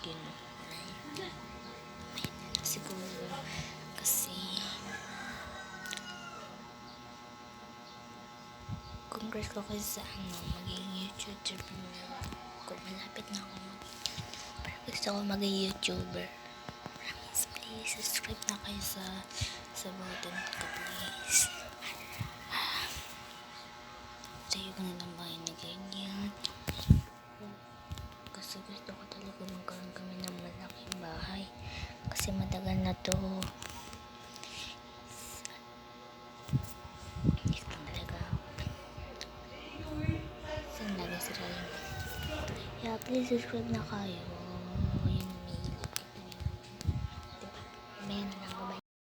Gino. Siguro kasi congrats ko kasi sa maging YouTuber na kung malapit na ako pero gusto ko maging YouTuber. Please subscribe na kayo sa button ko, please. Sa'yo ko na lang bahay na ganyan kasi gusto ko talaga magkaroon kami ng malaking bahay kasi matagal na to. Yeah, please subscribe na kayo. Yun, may